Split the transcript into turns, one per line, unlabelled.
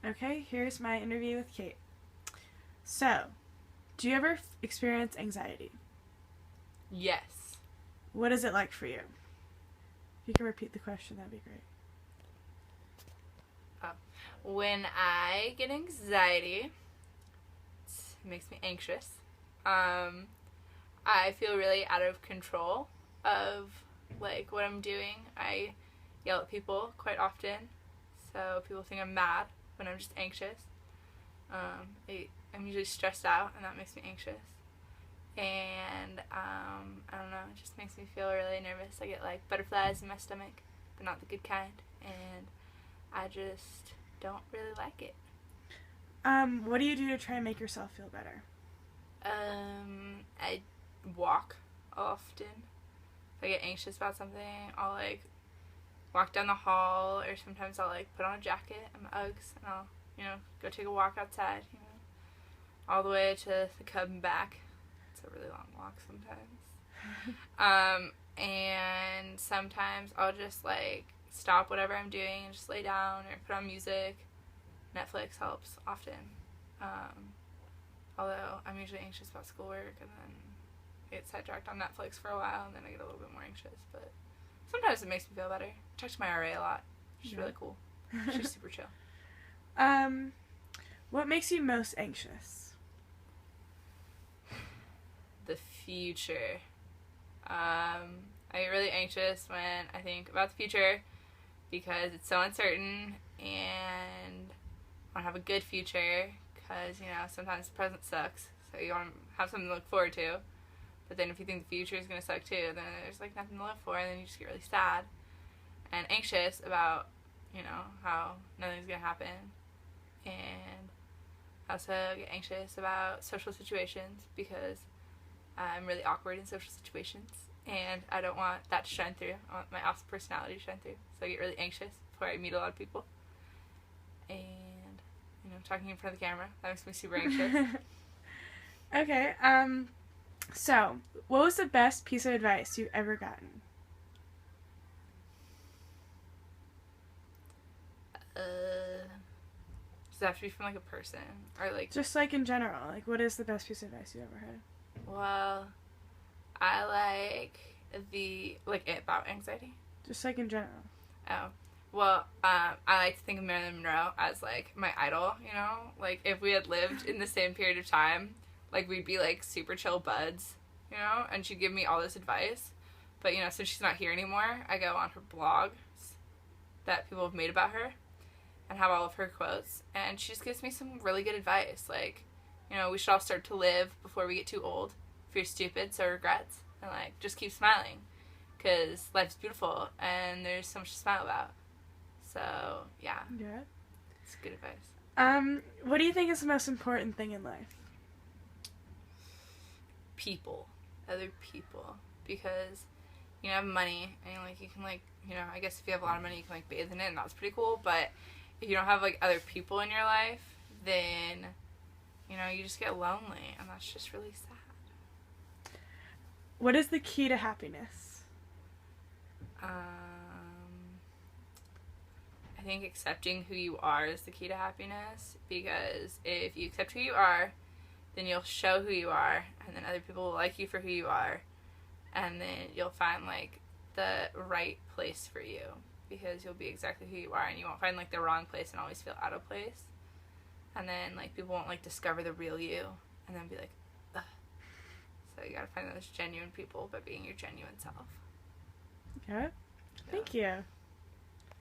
Okay, here's my interview with Kate. So, do you ever experience anxiety?
Yes.
What is it like for you? If you can repeat the question, that'd be great.
Oh. When I get anxiety, it makes me anxious. I feel really out of control of like what I'm doing. I yell at people quite often, so people think I'm mad when I'm just anxious. I'm usually stressed out, and that makes me anxious. And I don't know, it just makes me feel really nervous. I get like butterflies in my stomach, but not the good kind, and I just don't really like it.
What do you do to try and make yourself feel better?
I walk often. If I get anxious about something, I'll like walk down the hall, or sometimes I'll like put on a jacket and my Uggs, and I'll go take a walk outside. All the way to the Cub and back. It's a really long walk sometimes. And sometimes I'll just like stop whatever I'm doing and just lay down or put on music. Netflix helps often. Although I'm usually anxious about schoolwork, and then I get sidetracked on Netflix for a while, and then I get a little bit more anxious. But sometimes it makes me feel better. I talk to my RA a lot. She's really cool. She's super chill.
What makes you most anxious?
The future. I get really anxious when I think about the future because it's so uncertain, and I want to have a good future because, sometimes the present sucks, so you want to have something to look forward to. But then if you think the future is going to suck too, then there's like nothing to live for, and then you just get really sad and anxious about, how nothing's going to happen. And I also get anxious about social situations because I'm really awkward in social situations, and I don't want that to shine through. I want my awesome personality to shine through. So I get really anxious before I meet a lot of people. And, talking in front of the camera, that makes me super anxious.
Okay, so, what was the best piece of advice you've ever gotten?
Does it have to be from, like, a person? Or, like...
Just, like, in general. Like, what is the best piece of advice you've ever heard?
Well, I like about anxiety?
Just, like, in general.
Oh. Well, I like to think of Marilyn Monroe as, like, my idol, Like, if we had lived in the same period of time, like, we'd be, like, super chill buds, And she'd give me all this advice. But, since she's not here anymore, I go on her blogs that people have made about her and have all of her quotes. And she just gives me some really good advice. Like, we should all start to live before we get too old. If you're stupid, so regrets. And, like, just keep smiling. Because life's beautiful and there's so much to smile about. So, yeah.
Yeah.
It's good advice.
What do you think is the most important thing in life?
People. Other people. Because you have money and, like, you can, like, I guess if you have a lot of money, you can, like, bathe in it, and that's pretty cool. But if you don't have, like, other people in your life, then, you just get lonely, and that's just really sad.
What is the key to happiness?
I think accepting who you are is the key to happiness, because if you accept who you are, then you'll show who you are, and then other people will like you for who you are, and then you'll find, like, the right place for you, because you'll be exactly who you are, and you won't find, like, the wrong place and always feel out of place. And then, like, people won't, like, discover the real you and then be like, ugh. So you gotta find those genuine people by being your genuine self.
Okay. Thank you.